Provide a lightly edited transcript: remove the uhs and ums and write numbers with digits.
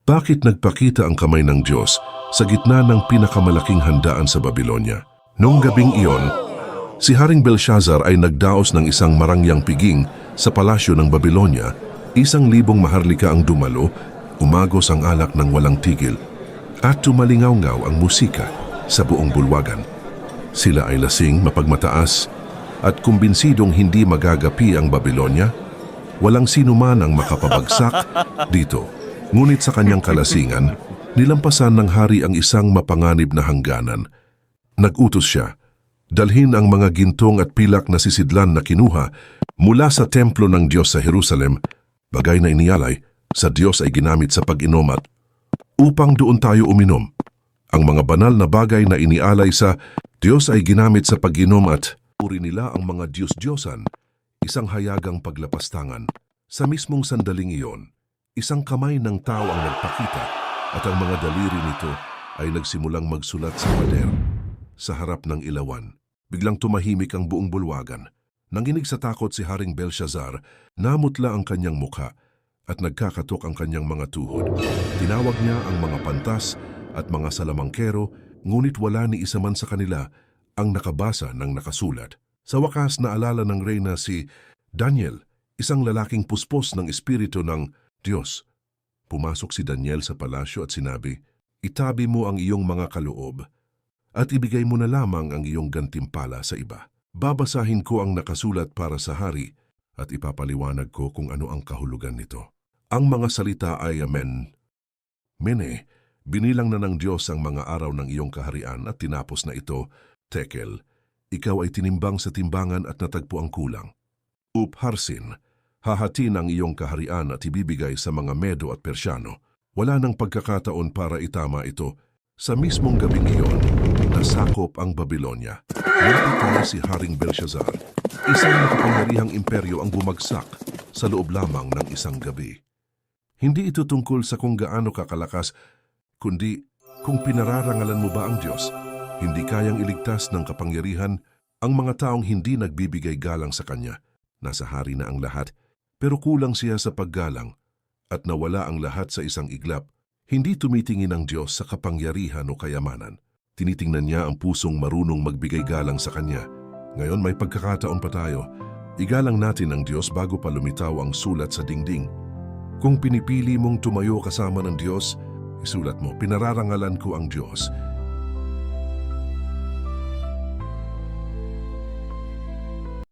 Bakit nagpakita ang kamay ng Diyos sa gitna ng pinakamalaking handaan sa Babylonia? Noong gabing iyon, si Haring Belshazzar ay nagdaos ng isang marangyang piging sa palasyo ng Babylonia. 1,000 maharlika ang dumalo, umagos ang alak ng walang tigil, at tumalingaw-ngaw ang musika sa buong bulwagan. Sila ay lasing, mapagmataas, at kumbinsidong hindi magagapi ang Babylonia. Walang sino man ang makapabagsak dito. Ngunit sa kanyang kalasingan, nilampasan ng hari ang isang mapanganib na hangganan. Nag-utos siya, dalhin ang mga gintong at pilak na sisidlan na kinuha mula sa templo ng Diyos sa Jerusalem, bagay na inialay sa Diyos ay ginamit sa pag-inom at upang doon tayo uminom. Ang mga banal na bagay na inialay sa Diyos ay ginamit sa pag-inom at puri nila ang mga Diyos-Diyosan, isang hayagang paglapastangan. Sa mismong sandaling iyon, isang kamay ng tao ang nagpakita at ang mga daliri nito ay nagsimulang magsulat sa pader. Sa harap ng ilawan, biglang tumahimik ang buong bulwagan. Nanginig sa takot si Haring Belshazzar, namutla ang kanyang mukha at nagkakatok ang kanyang mga tuhod. Tinawag niya ang mga pantas at mga salamangkero, ngunit wala ni isa man sa kanila ang nakabasa ng nakasulat. Sa wakas, naalala ng reyna si Daniel, isang lalaking puspos ng espiritu ng Diyos. Pumasok si Daniel sa palasyo at sinabi, "Itabi mo ang iyong mga kaloob at ibigay mo na lamang ang iyong gantimpala sa iba. Babasahin ko ang nakasulat para sa hari at ipapaliwanag ko kung ano ang kahulugan nito." Ang mga salita ay Amen. Mene, binilang na ng Diyos ang mga araw ng iyong kaharian at tinapos na ito. Tekel, ikaw ay tinimbang sa timbangan at natagpo ang kulang. Upharsin, hahatin ang iyong kaharian at ibibigay sa mga Medo at Persyano. Wala nang pagkakataon para itama ito. Sa mismong gabing iyon, nasakop ang Babylonia. Napatay si Haring Belshazzar. Isang makapangyarihang imperyo ang bumagsak sa loob lamang ng isang gabi. Hindi ito tungkol sa kung gaano kakalakas, kundi kung pinararangalan mo ba ang Diyos. Hindi kayang iligtas ng kapangyarihan ang mga taong hindi nagbibigay galang sa Kanya. Nasa hari na ang lahat, pero kulang siya sa paggalang at nawala ang lahat sa isang iglap. Hindi tumitingin ang Diyos sa kapangyarihan o kayamanan. Tinitingnan niya ang pusong marunong magbigay galang sa Kanya. Ngayon may pagkakataon pa tayo. Igalang natin ang Diyos bago pa lumitaw ang sulat sa dingding. Kung pinipili mong tumayo kasama ng Diyos, isulat mo, "Pinararangalan ko ang Diyos."